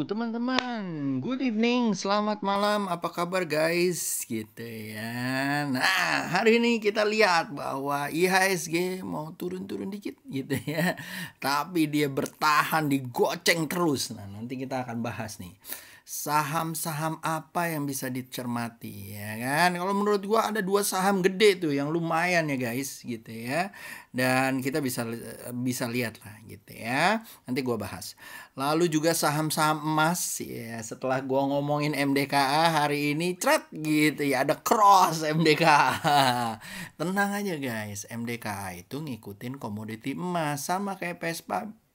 teman-teman, good evening, selamat malam, apa kabar guys? Gitu ya. Nah, hari ini kita lihat bahwa IHSG mau turun-turun dikit gitu ya. Tapi dia bertahan digoceng terus. Nah, nanti kita akan bahas nih. Saham-saham apa yang bisa dicermati ya kan? Kalau menurut gua ada dua saham gede tuh yang lumayan ya guys gitu ya. Dan kita bisa lihat lah gitu ya. Nanti gua bahas. Lalu juga saham-saham emas ya, setelah gua ngomongin MDKA hari ini cret gitu ya, ada cross MDKA. Tenang aja guys, MDKA itu ngikutin komoditi emas sama kayak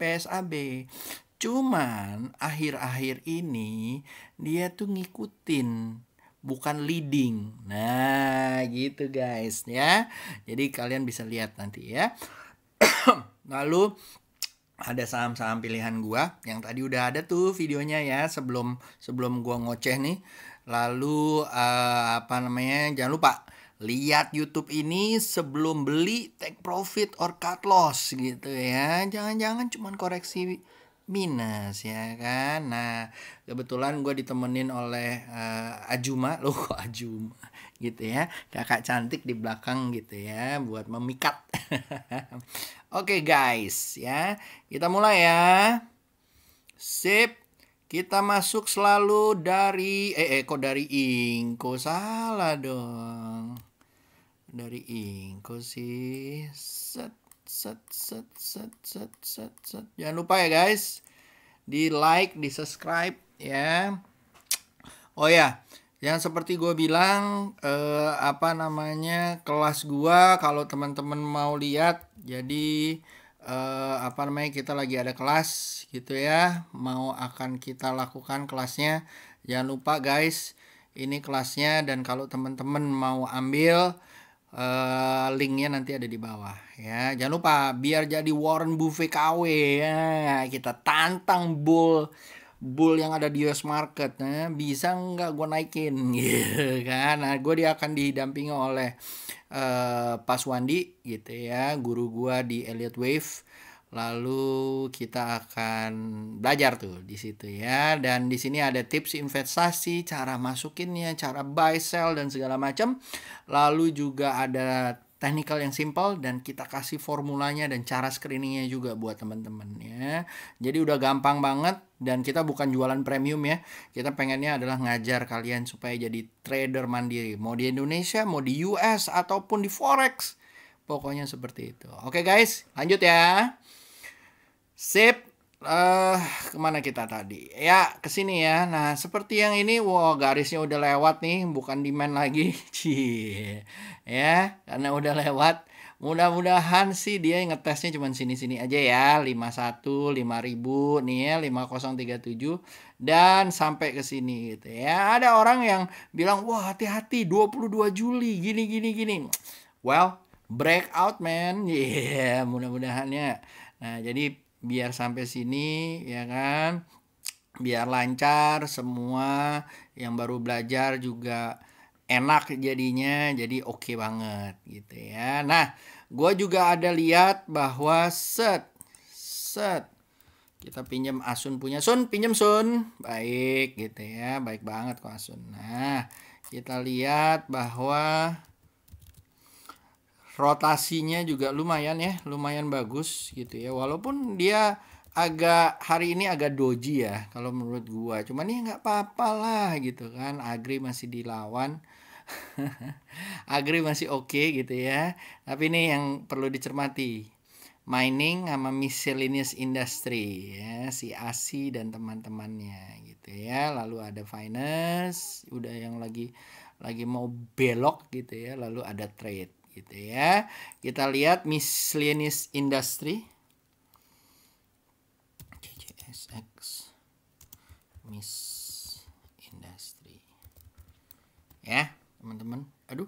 PSAB. Cuman akhir-akhir ini dia tuh ngikutin, bukan leading. Nah, gitu guys ya. Jadi kalian bisa lihat nanti ya. Lalu ada saham-saham pilihan gua yang tadi udah ada tuh videonya ya, sebelum gua ngoceh nih. Lalu jangan lupa lihat YouTube ini sebelum beli, take profit or cut loss gitu ya. Jangan-jangan cuman koreksi minus ya kan. Nah, kebetulan gue ditemenin oleh Ajuma loh, kok Ajuma gitu ya, kakak cantik di belakang gitu ya, buat memikat. Oke guys ya, kita mulai ya. Sip. Kita masuk selalu dari kok dari Inco, salah dong. Dari Inco sih. Set. Jangan lupa ya guys, di like, di subscribe ya. Oh ya, yang seperti gue bilang kelas gue kalau teman-teman mau lihat, jadi kita lagi ada kelas gitu ya, mau akan kita lakukan kelasnya. Jangan lupa guys, ini kelasnya, dan kalau teman-teman mau ambil linknya nanti ada di bawah ya. Jangan lupa, biar jadi Warren Buffett KW ya, kita tantang bull yang ada di US market. Nah, bisa nggak gue naikin gitu kan. Nah, dia akan didampingi oleh Pak Wandi gitu ya, guru gue di Elliott Wave. Lalu kita akan belajar tuh di situ ya, dan di sini ada tips investasi, cara masukinnya, cara buy sell dan segala macam. Lalu juga ada technical yang simple, dan kita kasih formulanya dan cara screeningnya juga buat teman-teman ya. Jadi udah gampang banget, dan kita bukan jualan premium ya. Kita pengennya adalah ngajar kalian supaya jadi trader mandiri, mau di Indonesia, mau di US ataupun di forex. Pokoknya seperti itu. Oke guys, lanjut ya. Sip. Kemana kita tadi? Ya, kesini ya. Nah, seperti yang ini, garisnya udah lewat nih, bukan demand lagi. Cie. Ya, karena udah lewat. Mudah-mudahan sih dia ngetesnya cuma sini-sini aja ya. 51, 5000 nih ya, 5037 dan sampai ke sini gitu ya. Ada orang yang bilang, "Wah, hati-hati 22 Juli gini gini gini." Well, breakout man. Yeah, mudah-mudahan ya. Nah, jadi biar sampai sini ya kan, biar lancar semua, yang baru belajar juga enak jadinya, jadi oke banget gitu ya. Nah, gue juga ada lihat bahwa set kita pinjam Asun punya Sun, pinjam Sun, baik gitu ya, baik banget kok Asun. Nah, kita lihat bahwa rotasinya juga lumayan ya, lumayan bagus gitu ya, walaupun dia hari ini agak doji ya kalau menurut gua, cuman ya nggak apa-apa lah gitu kan. Agri masih dilawan. Agri masih oke gitu ya, tapi ini yang perlu dicermati, mining sama miscellaneous industry ya, si ASI dan teman-temannya gitu ya. Lalu ada finance, udah yang lagi mau belok gitu ya. Lalu ada trade gitu ya. Kita lihat miscellaneous industry, JJSX mis industry ya teman-teman. Aduh,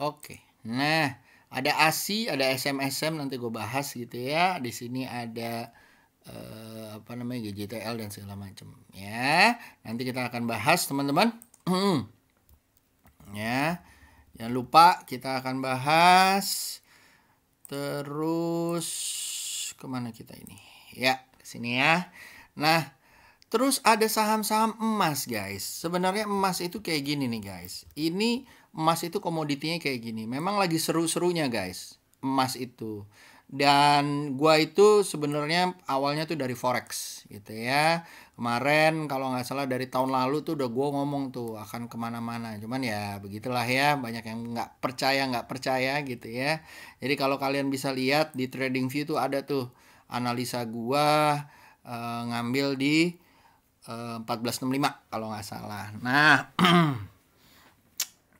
oke. Nah, ada ASI, ada SMSM, nanti gue bahas gitu ya. Di sini ada GJTL dan segala macam ya. Nanti kita akan bahas teman-teman. Ya, jangan lupa kita akan bahas. Terus kemana kita ini? Ya, sini ya. Nah, Terus ada saham-saham emas, guys. Sebenarnya emas itu kayak gini nih, guys. Ini emas itu komoditinya kayak gini. Memang lagi seru-serunya, guys. Emas itu. Dan gua itu sebenarnya awalnya tuh dari forex gitu ya. Kemarin kalau nggak salah dari tahun lalu tuh udah gua ngomong tuh akan kemana-mana. Cuman ya begitulah ya. Banyak yang nggak percaya gitu ya. Jadi kalau kalian bisa lihat di TradingView tuh ada tuh analisa gua ngambil di 1465 kalau nggak salah. Nah,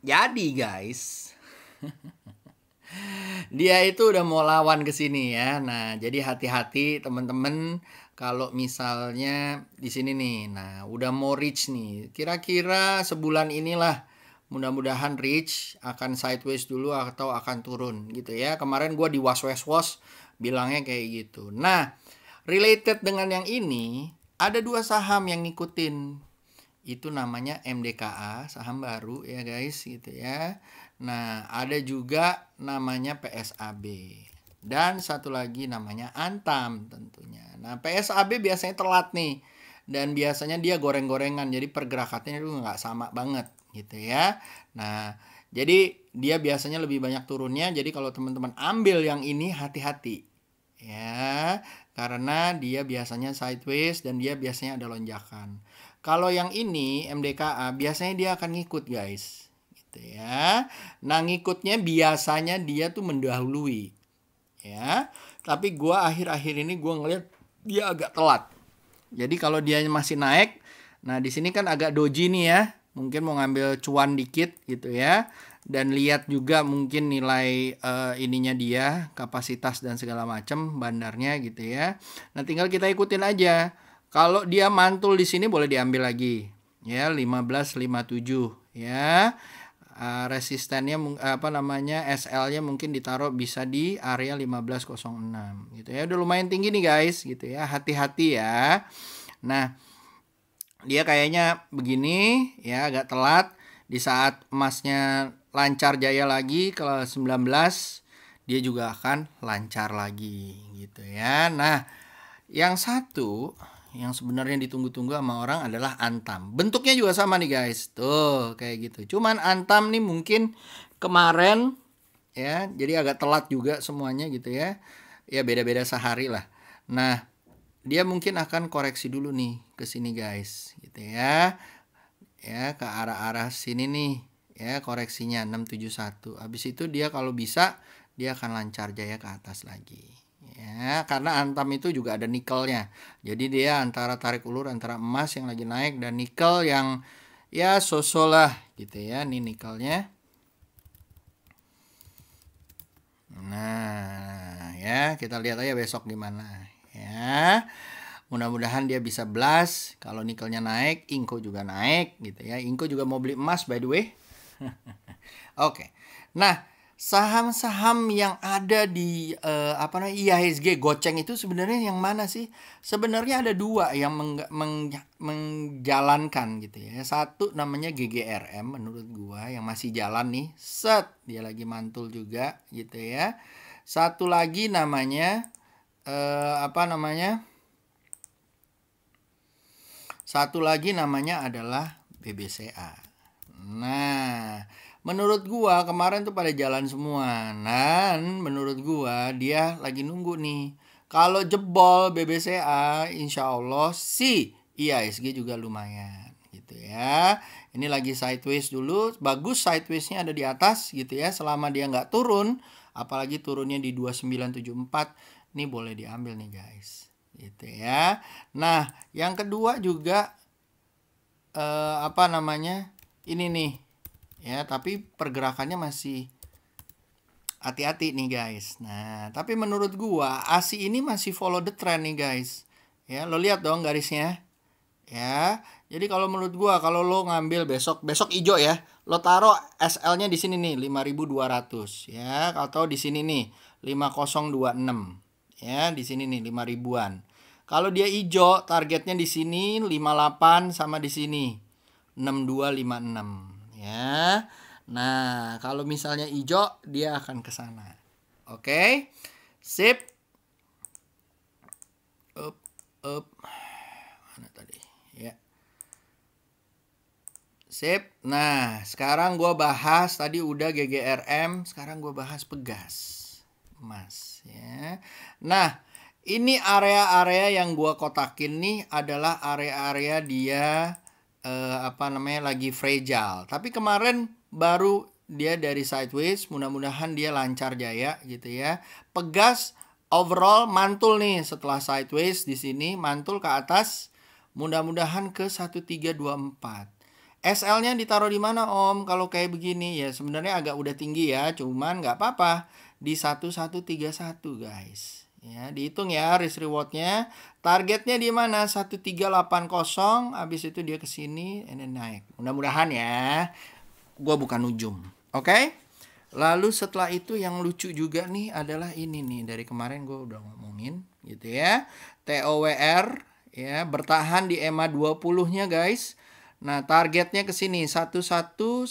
jadi guys, dia itu udah mau lawan ke sini ya. Nah, jadi hati-hati teman-teman kalau misalnya di sini nih. Nah, udah mau reach nih. Kira-kira sebulan inilah mudah-mudahan reach, akan sideways dulu atau akan turun gitu ya. Kemarin gua di was-was bilangnya kayak gitu. Nah, related dengan yang ini, ada dua saham yang ngikutin. Itu namanya MDKA, saham baru ya guys gitu ya. Nah, ada juga namanya PSAB. Dan satu lagi namanya Antam tentunya. Nah, PSAB biasanya telat nih. Dan biasanya dia goreng-gorengan. Jadi pergerakannya itu nggak sama banget gitu ya. Nah, jadi dia biasanya lebih banyak turunnya. Jadi kalau teman-teman ambil yang ini hati-hati. Ya, karena dia biasanya sideways dan dia biasanya ada lonjakan. Kalau yang ini MDKA biasanya dia akan ngikut guys gitu ya. Nah ngikutnya biasanya dia tuh mendahului ya. Tapi gua akhir-akhir ini gua ngeliat dia agak telat. Jadi kalau dia masih naik, nah di sini kan agak doji nih ya. Mungkin mau ngambil cuan dikit gitu ya. Dan lihat juga mungkin nilai ininya dia, kapasitas dan segala macam bandarnya gitu ya. Nah, tinggal kita ikutin aja. Kalau dia mantul di sini boleh diambil lagi. Ya, 1557 ya. Resistennya apa namanya? SL-nya mungkin ditaruh bisa di area 1506 gitu ya. Udah lumayan tinggi nih guys gitu ya. Hati-hati ya. Nah, dia kayaknya begini ya, agak telat. Di saat emasnya lancar jaya lagi ke 19, dia juga akan lancar lagi gitu ya. Nah, yang satu yang sebenarnya ditunggu-tunggu sama orang adalah Antam. Bentuknya juga sama nih guys. Tuh, kayak gitu. Cuman Antam nih mungkin kemarin ya, jadi agak telat juga semuanya gitu ya. Ya beda-beda sehari lah. Nah, dia mungkin akan koreksi dulu nih ke sini guys gitu ya. Ya, ke arah-arah sini nih ya, koreksinya 671. Habis itu dia kalau bisa dia akan lancar jaya ke atas lagi. Ya, karena Antam itu juga ada nikelnya. Jadi dia antara tarik ulur antara emas yang lagi naik dan nikel yang ya so-so lah gitu ya. Ini nikelnya. Nah, ya kita lihat aja besok gimana ya. Mudah-mudahan dia bisa blast. Kalau nikelnya naik, Inco juga naik gitu ya. Inco juga mau beli emas by the way. Oke. Nah, saham-saham yang ada di apa namanya IHSG goceng itu sebenarnya yang mana sih? Sebenarnya ada dua yang menjalankan gitu ya. Satu namanya GGRM menurut gua yang masih jalan nih. Set, dia lagi mantul juga gitu ya. Satu lagi namanya apa namanya? Satu lagi namanya adalah BBCA. Nah, menurut gua kemarin tuh pada jalan semua. Dan menurut gua dia lagi nunggu nih. Kalau jebol BBCA, insya Allah sih IHSG juga lumayan gitu ya. Ini lagi sideways dulu. Bagus sidewaysnya ada di atas gitu ya. Selama dia nggak turun, apalagi turunnya di 2974, ini boleh diambil nih guys gitu ya. Nah, yang kedua juga apa namanya? Ini nih. Ya, tapi pergerakannya masih hati-hati nih guys. Nah, tapi menurut gua ASI ini masih follow the trend nih guys. Ya, lo lihat dong garisnya. Ya. Jadi kalau menurut gua kalau lo ngambil besok hijau ya, lo taruh SL-nya di sini nih 5200 ya, atau di sini nih 5026. Ya, di sini nih 5000-an. Kalau dia hijau, targetnya di sini 58 sama di sini 6256 ya. Nah, kalau misalnya hijau dia akan ke sana. Oke. Sip. Up. Mana tadi? Sip. Nah, sekarang gue bahas tadi udah GGRM, sekarang gue bahas Pegas. Emas ya. Nah, ini area-area yang gue kotakin nih adalah area-area dia lagi fragile. Tapi kemarin baru dia dari sideways, mudah-mudahan dia lancar jaya gitu ya. Pegas overall mantul nih setelah sideways di sini, mantul ke atas. Mudah-mudahan ke 1324. SL-nya ditaruh di mana Om? Kalau kayak begini ya sebenarnya agak udah tinggi ya, cuman nggak apa-apa di 1131 guys. Ya, dihitung ya risk rewardnya. Targetnya di mana? 1380. Habis itu dia ke sini and then naik. Mudah-mudahan ya. Gua bukan ujung. Oke? Lalu setelah itu yang lucu juga nih adalah ini nih. Dari kemarin gue udah ngomongin gitu ya. TOWR ya, bertahan di EMA 20-nya guys. Nah, targetnya ke sini 1116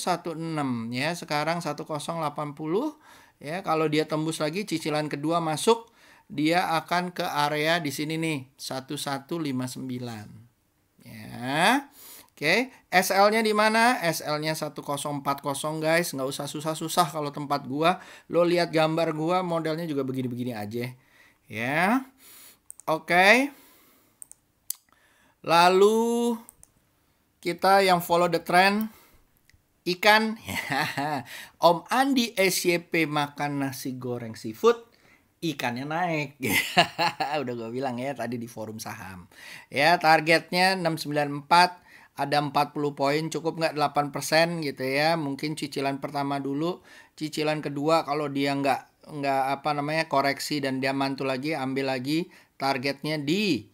ya. Sekarang 1080 ya. Kalau dia tembus lagi cicilan kedua masuk, dia akan ke area di sini nih 1159. Ya. Oke, SL-nya di mana? SL-nya 1040 guys. Nggak usah susah-susah kalau tempat gua. Lo lihat gambar gua, modelnya juga begini-begini aja. Ya. Oke. Lalu kita yang follow the trend ikan. Om Andi SYP makan nasi goreng seafood, ikannya naik. Udah gue bilang ya tadi di forum saham. Ya, targetnya 694, ada 40 poin, cukup nggak 8% gitu ya. Mungkin cicilan pertama dulu, cicilan kedua kalau dia nggak koreksi dan dia mantul lagi, ambil lagi. Targetnya di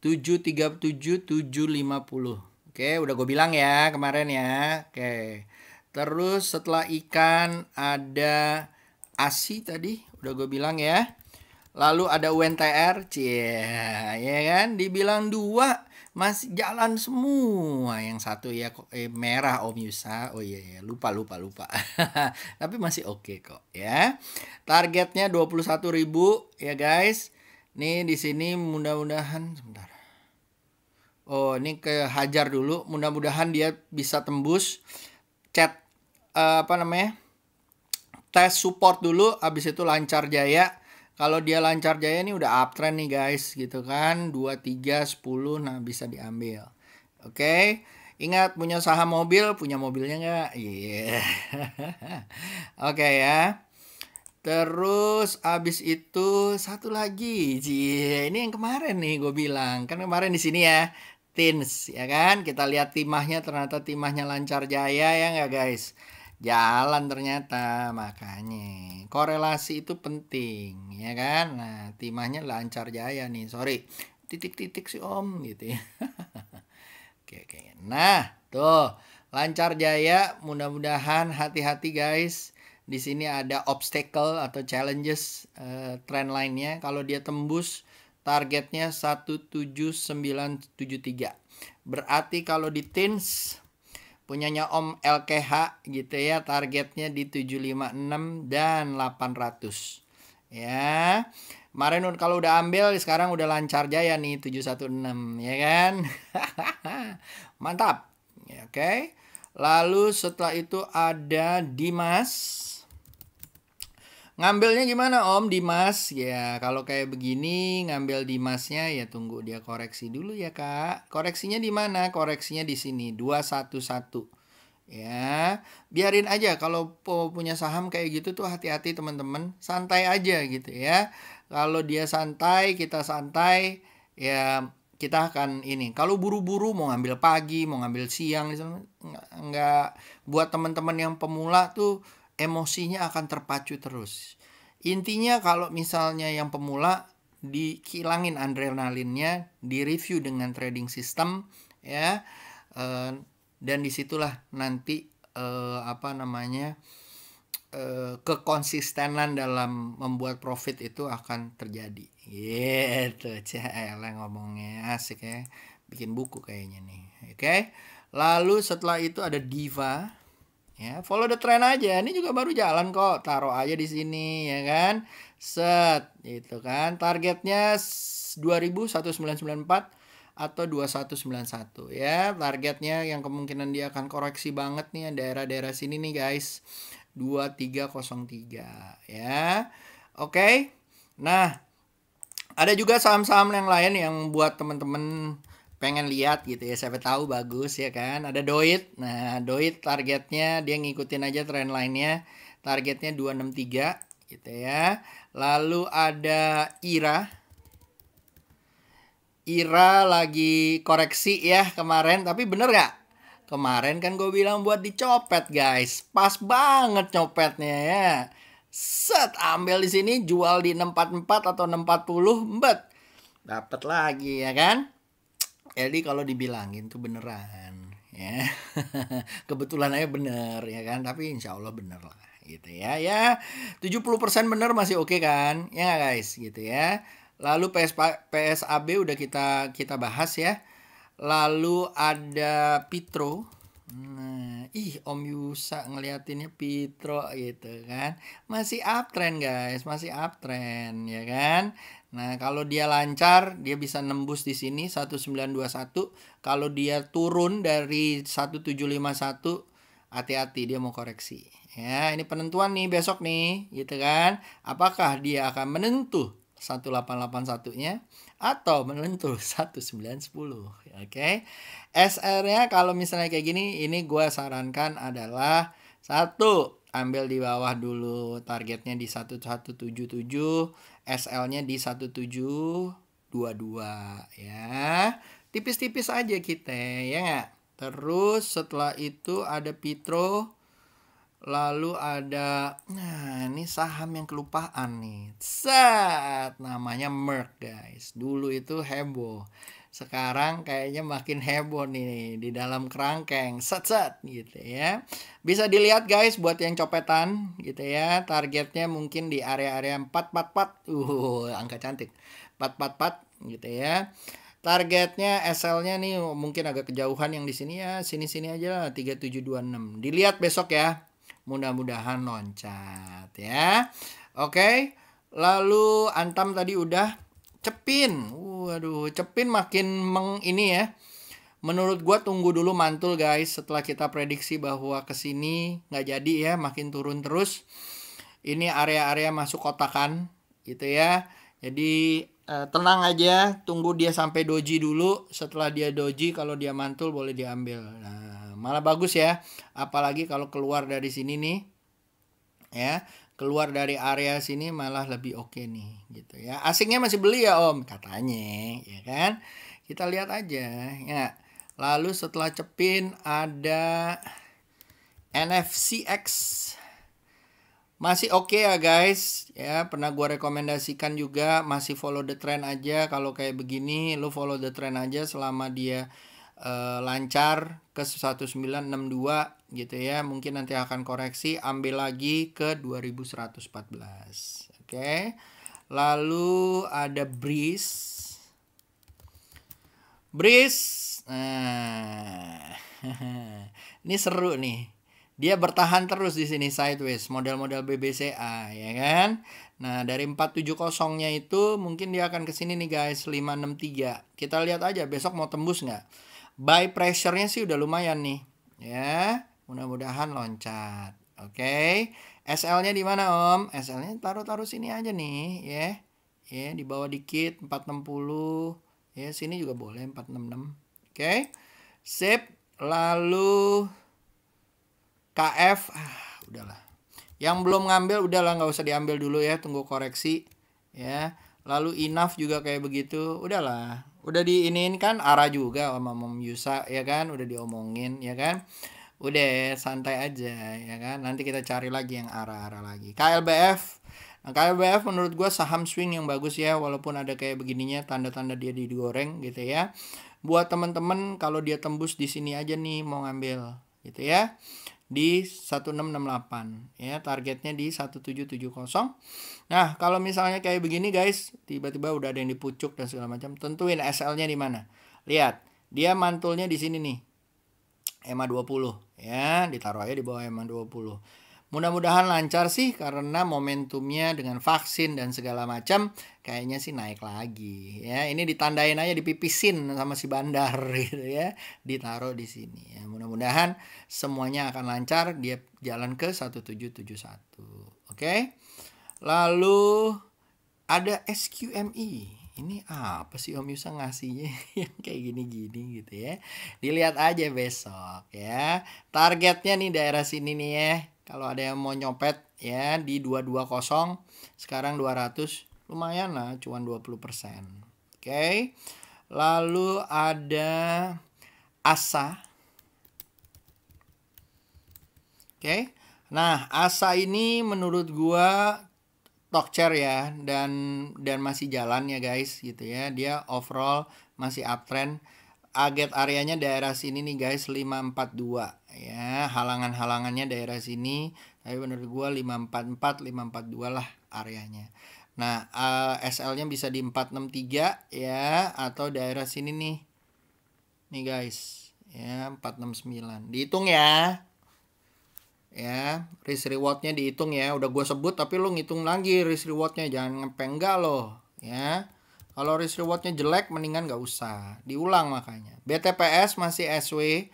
737 750. Oke, udah gue bilang ya kemarin ya. Oke. Terus setelah ikan ada ASI tadi, udah gue bilang ya. Lalu ada UNTR, ya kan? Dibilang 2 masih jalan semua. Yang satu ya merah Om Yusa. Oh iya lupa. Tapi masih oke kok ya. Targetnya 21.000 ya guys. Nih di sini mudah-mudahan sebentar. Oh, ini ke Hajar dulu. Mudah-mudahan dia bisa tembus tes support dulu, habis itu lancar jaya. Kalau dia lancar jaya ini udah uptrend nih guys gitu kan. 2, 3, 10 nah bisa diambil. Oke. Ingat punya saham mobil, punya mobilnya nggak? Iya. Oke ya. Terus abis itu satu lagi. Ini yang kemarin nih gue bilang. Kan kemarin di sini ya. Tins ya kan. Kita lihat timahnya, ternyata timahnya lancar jaya ya nggak guys? Jalan ternyata, makanya korelasi itu penting ya kan. Nah timahnya lancar jaya nih, sorry titik-titik sih Om gitu ya. Oke. Nah tuh lancar jaya, mudah-mudahan hati-hati guys. Di sini ada obstacle atau challenges trend line-nya. Kalau dia tembus targetnya 17973. Berarti kalau di Tins punyanya Om LKH gitu ya, targetnya di 756 dan 800. Ya. Kemarin kalau udah ambil sekarang udah lancar jaya nih 716 ya kan. Mantap. Ya, oke. Lalu setelah itu ada Dimas. Ngambilnya gimana Om Dimas? Ya kalau kayak begini ngambil Dimasnya ya tunggu dia koreksi dulu ya Kak. Koreksinya di mana? Koreksinya di sini 211. Ya, biarin aja kalau punya saham kayak gitu tuh hati-hati teman-teman. Santai aja gitu ya. Kalau dia santai, kita santai, ya kita akan ini. Kalau buru-buru mau ngambil pagi, mau ngambil siang, nggak buat teman-teman yang pemula tuh emosinya akan terpacu terus. Intinya kalau misalnya yang pemula dihilangin adrenalinnya, direview dengan trading system ya, dan disitulah nanti kekonsistenan dalam membuat profit itu akan terjadi. Gitu, Cela ngomongnya asik ya, bikin buku kayaknya nih. Oke. Lalu setelah itu ada Diva. Ya, follow the trend aja. Ini juga baru jalan kok. Taruh aja di sini ya kan. Set, itu kan. Targetnya 201994. atau 2191 ya. Targetnya yang kemungkinan dia akan koreksi banget nih daerah-daerah sini nih guys. 2303 ya. Oke. Nah, ada juga saham-saham yang lain yang buat teman-teman pengen lihat gitu ya, siapa tahu bagus ya kan. Ada Doit. Nah, Doit targetnya dia ngikutin aja trend line-nya. Targetnya 263 gitu ya. Lalu ada IRA. IRA lagi koreksi ya kemarin, tapi bener gak? Kemarin kan gue bilang buat dicopet guys, pas banget copetnya ya. Set, ambil di sini, jual di 644 atau 640, mbet. Dapat lagi ya kan? Jadi kalau dibilangin tuh beneran ya. Kebetulan aja bener ya kan, tapi insya Allah bener lah gitu ya. Ya 70% bener masih oke kan? Ya nggak guys gitu ya. Lalu PSAB udah kita bahas ya. Lalu ada Pitro. Nah, Om Yusa ngeliatinnya Pitro gitu kan. Masih uptrend guys, masih uptrend ya kan. Nah, kalau dia lancar, dia bisa nembus di sini 1921. Kalau dia turun dari 1751, hati-hati dia mau koreksi. Ya, ini penentuan nih besok nih, gitu kan. Apakah dia akan menentuh 1881-nya atau menentuh 1910. Oke. SR-nya kalau misalnya kayak gini, ini gue sarankan adalah satu, ambil di bawah dulu, targetnya di 1177, SL-nya di 1722 ya. Tipis-tipis aja kita ya nggak? Terus setelah itu ada Pitro. Lalu ada, nah ini saham yang kelupaan nih. Set, namanya Merck guys. Dulu itu heboh. Sekarang kayaknya makin heboh nih di dalam kerangkeng. Set gitu ya. Bisa dilihat guys buat yang copetan gitu ya. Targetnya mungkin di area-area 444. Angka cantik. 444 gitu ya. Targetnya SL-nya nih mungkin agak kejauhan yang di sini ya. Sini-sini aja lah 3726. Dilihat besok ya. Mudah-mudahan loncat ya. Oke. Lalu Antam tadi udah. Cepin. Waduh, Cepin makin ini ya. Menurut gua tunggu dulu mantul guys. Setelah kita prediksi bahwa kesini nggak jadi ya, makin turun terus. Ini area-area masuk kotakan gitu ya. Jadi tenang aja, tunggu dia sampai doji dulu. Setelah dia doji, kalau dia mantul boleh diambil. Nah, malah bagus ya. Apalagi kalau keluar dari sini nih. Ya, keluar dari area sini malah lebih oke nih gitu ya. Asingnya masih beli ya Om, katanya, ya kan? Kita lihat aja ya. Lalu setelah Cepin ada NFCX. Masih oke ya guys ya, pernah gua rekomendasikan juga, masih follow the trend aja. Kalau kayak begini lu follow the trend aja selama dia lancar ke 1962 gitu ya. Mungkin nanti akan koreksi, ambil lagi ke 2114. Oke. Lalu ada Breeze. Nah. Ini seru nih. Dia bertahan terus di sini sideways, model-model BBCA ya kan. Nah, dari 470-nya itu mungkin dia akan ke sini nih guys, 563. Kita lihat aja besok mau tembus nggak. Buy pressure-nya sih udah lumayan nih. Ya, mudah-mudahan loncat. Oke. SL-nya di mana Om? SL-nya taruh-taruh sini aja nih, ya. Ya, di bawah dikit 460. Ya, sini juga boleh 466. Oke. Sip. Lalu KF, udahlah. Yang belum ngambil udahlah, nggak usah diambil dulu ya, tunggu koreksi ya. Lalu Enough juga kayak begitu, udahlah. Udah diinin kan ARA juga sama Om Yusa ya kan, udah diomongin ya kan. Udah santai aja ya kan. Nanti kita cari lagi yang ARA-ARA lagi. KLBF. Nah, KLBF menurut gue saham swing yang bagus ya, walaupun ada kayak begininya tanda-tanda dia digoreng gitu ya. Buat teman-teman kalau dia tembus di sini aja nih mau ngambil gitu ya. Di 1668 ya, targetnya di 1770. Nah, kalau misalnya kayak begini guys, tiba-tiba udah ada yang dipucuk dan segala macam, tentuin SL-nya di mana. Lihat, dia mantulnya di sini nih. EMA 20 ya, ditaruh aja di bawah EMA 20. Mudah-mudahan lancar sih karena momentumnya dengan vaksin dan segala macam kayaknya sih naik lagi ya. Ini ditandain aja, dipipisin sama si bandar gitu ya. Ditaruh di sini ya. Mudah-mudahan semuanya akan lancar, dia jalan ke 1771. Oke. Lalu ada SQME. Ini apa sih Om Yusa ngasihnya yang kayak gini-gini gitu ya. Dilihat aja besok ya. Targetnya nih daerah sini nih ya. Kalau ada yang mau nyopet ya di 220, sekarang 200, lumayan lah, cuman 20%. Oke. Lalu ada ASA. Oke. Nah, ASA ini menurut gua Talkchair ya, dan masih jalan ya guys gitu ya. Dia overall masih uptrend. Target areanya daerah sini nih guys, 542 ya. Halangan-halangannya daerah sini, tapi menurut gua 544, 542 lah areanya. Nah, SL-nya bisa di 463 ya, atau daerah sini nih. Nih guys, ya 469. Dihitung ya. Ya, risk rewardnya dihitung ya. Udah gue sebut tapi lu ngitung lagi risk rewardnya, jangan ngepenggak loh ya. Kalau risk rewardnya jelek mendingan gak usah diulang. Makanya BTPS masih SW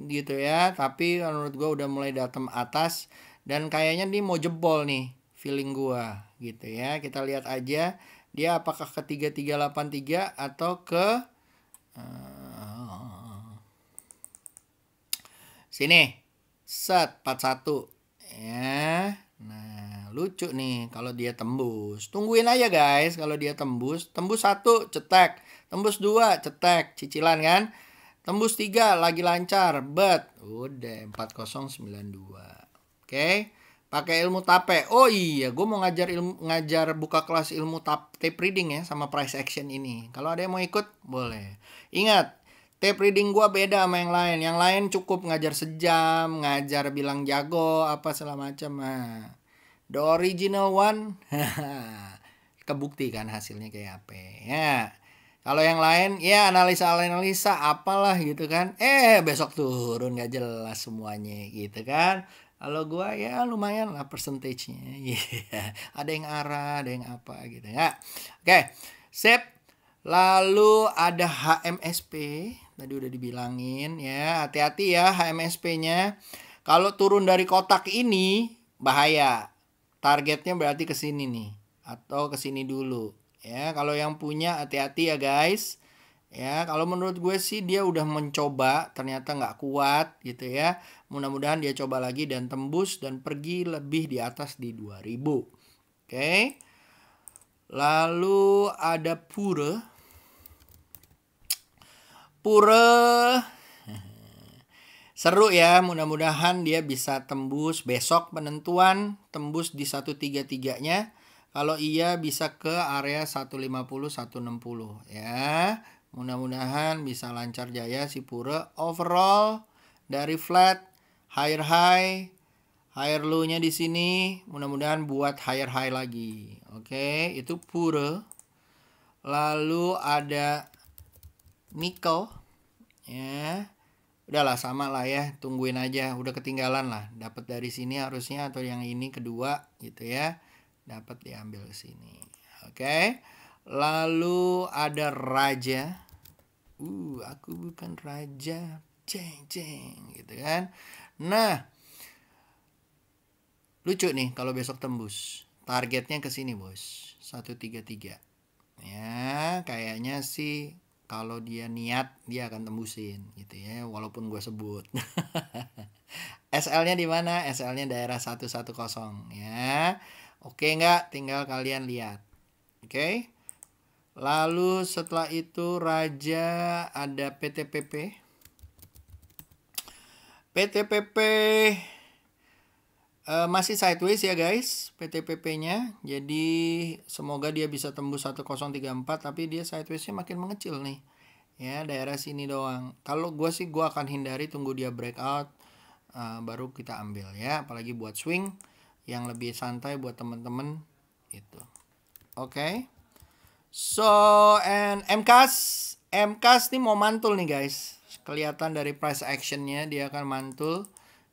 gitu ya, tapi menurut gue udah mulai datang atas dan kayaknya nih mau jebol nih, feeling gue gitu ya. Kita lihat aja dia apakah ke 3383 atau ke sini. Set 41 ya. Nah, lucu nih kalau dia tembus. Tungguin aja guys, kalau dia tembus 1 cetek, tembus 2 cetek, cicilan kan. Tembus 3 lagi lancar, bet. Udah 4092. Oke. Pakai ilmu tape. Oh iya, gue mau ngajar buka kelas ilmu tape reading ya sama price action ini. Kalau ada yang mau ikut, boleh. Ingat, tape reading gua beda sama yang lain. Yang lain cukup ngajar sejam, ngajar bilang jago, apa segala macam. Nah, the original one, kebukti kan hasilnya kayak apa ya. Kalau yang lain, ya analisa apalah gitu kan. Besok turun gak jelas semuanya gitu kan. Kalau gua ya lumayan lah persentasenya. Yeah. Ada yang arah, ada yang apa gitu ya. Oke, sip. Lalu ada HMSP. Tadi udah dibilangin ya, hati-hati ya HMSP-nya. Kalau turun dari kotak ini bahaya. Targetnya berarti ke sini nih atau ke sini dulu. Ya, kalau yang punya hati-hati ya guys. Ya, kalau menurut gue sih dia udah mencoba, ternyata nggak kuat gitu ya. Mudah-mudahan dia coba lagi dan tembus dan pergi lebih di atas di 2000. Oke. Lalu ada Pura. Seru ya, mudah-mudahan dia bisa tembus besok penentuan, tembus di 133-nya. Kalau iya bisa ke area 150 160 ya. Mudah-mudahan bisa lancar jaya si Pura. Overall dari flat, higher high, higher low-nya di sini, mudah-mudahan buat higher high lagi. Oke, itu Pura. Lalu ada Nickel ya. Udahlah sama lah ya, tungguin aja, udah ketinggalan lah. Dapat dari sini harusnya, atau yang ini kedua gitu ya. Dapat diambil ke sini. Oke. Lalu ada Raja. Aku bukan raja. Ceng gitu kan. Nah, lucu nih kalau besok tembus. Targetnya ke sini, Bos. 133. Ya, kayaknya sih kalau dia niat dia akan tembusin gitu ya, walaupun gue sebut. SL-nya di mana? SL-nya daerah 110 ya. Oke nggak? Tinggal kalian lihat. Oke. Lalu setelah itu Raja ada PTPP. PTPP masih sideways ya guys, PTPP-nya. Jadi semoga dia bisa tembus 1034, tapi dia sideways-nya makin mengecil nih. Ya, daerah sini doang. Kalau gue sih gue akan hindari, tunggu dia breakout baru kita ambil ya, apalagi buat swing yang lebih santai buat temen-temen itu. Oke. So, and MCAS nih mau mantul nih guys. Kelihatan dari price action-nya dia akan mantul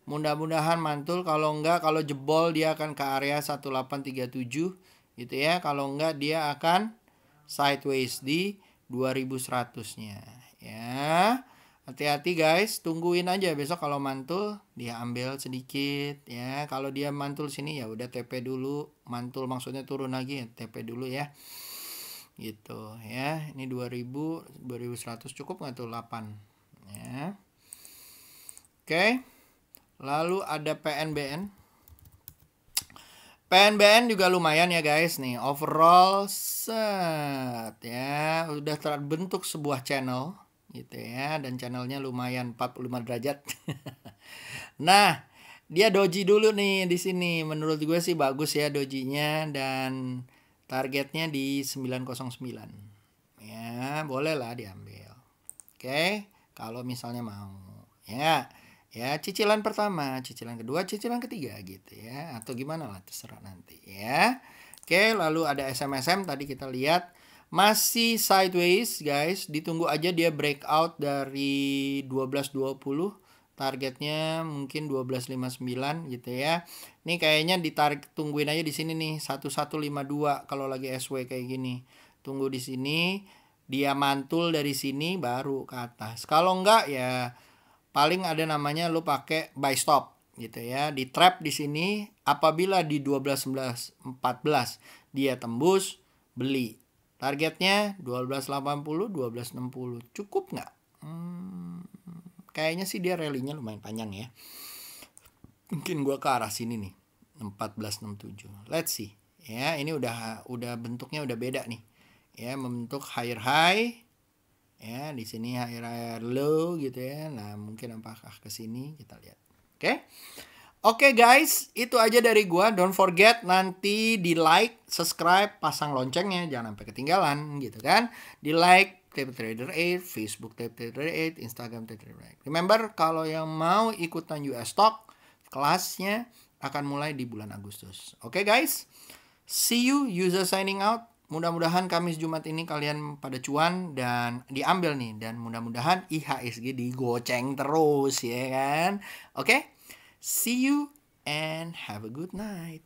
Mudah-mudahan mantul, kalau enggak, kalau jebol dia akan ke area 1837 gitu ya. Kalau enggak dia akan sideways di 2100-nya ya. Hati-hati guys, tungguin aja besok kalau mantul dia ambil sedikit ya. Kalau dia mantul sini ya udah TP dulu, mantul maksudnya turun lagi ya, TP dulu ya. Gitu ya. Ini 2100 cukup nggak tuh 8 ya. Oke. Lalu ada PNBN. PNBN juga lumayan ya guys nih, overall set ya, udah terbentuk sebuah channel gitu ya, dan channelnya lumayan 45 derajat. Nah, dia doji dulu nih di sini. Menurut gue sih bagus ya dojinya, dan targetnya di 909. Ya, boleh lah diambil. Oke, kalau misalnya mau. Ya. Ya, cicilan pertama, cicilan kedua, cicilan ketiga gitu ya. Atau gimana lah, terserah nanti ya. Oke, lalu ada SMSM tadi kita lihat. Masih sideways guys. Ditunggu aja dia breakout dari 12.20. Targetnya mungkin 12.59 gitu ya. Ini kayaknya ditarik, tungguin aja di sini nih. 1152 kalau lagi SW kayak gini. Tunggu di sini. Dia mantul dari sini baru ke atas. Kalau enggak ya paling ada namanya lu pakai buy stop gitu ya. Di trap di sini apabila di 12 11 14 dia tembus, beli. Targetnya 1280 1260. Cukup nggak? Kayaknya sih dia rally-nya lumayan panjang ya. Mungkin gua ke arah sini nih. 1467. Let's see. Ya, ini udah bentuknya udah beda nih. Ya, membentuk higher high. Ya, di sini higher low gitu ya. Nah, mungkin apakah ke sini kita lihat. Oke. Oke guys, itu aja dari gua. Don't forget nanti di like, subscribe, pasang loncengnya jangan sampai ketinggalan gitu kan. Di like Tape Trader 8, Facebook Tape Trader 8, Instagram Tape Trader 8. Remember kalau yang mau ikutan US Stock, kelasnya akan mulai di bulan Agustus. Oke guys. See you, user signing out. Mudah-mudahan Kamis Jumat ini kalian pada cuan dan diambil nih, dan mudah-mudahan IHSG digoceng terus ya kan. Oke. See you and have a good night.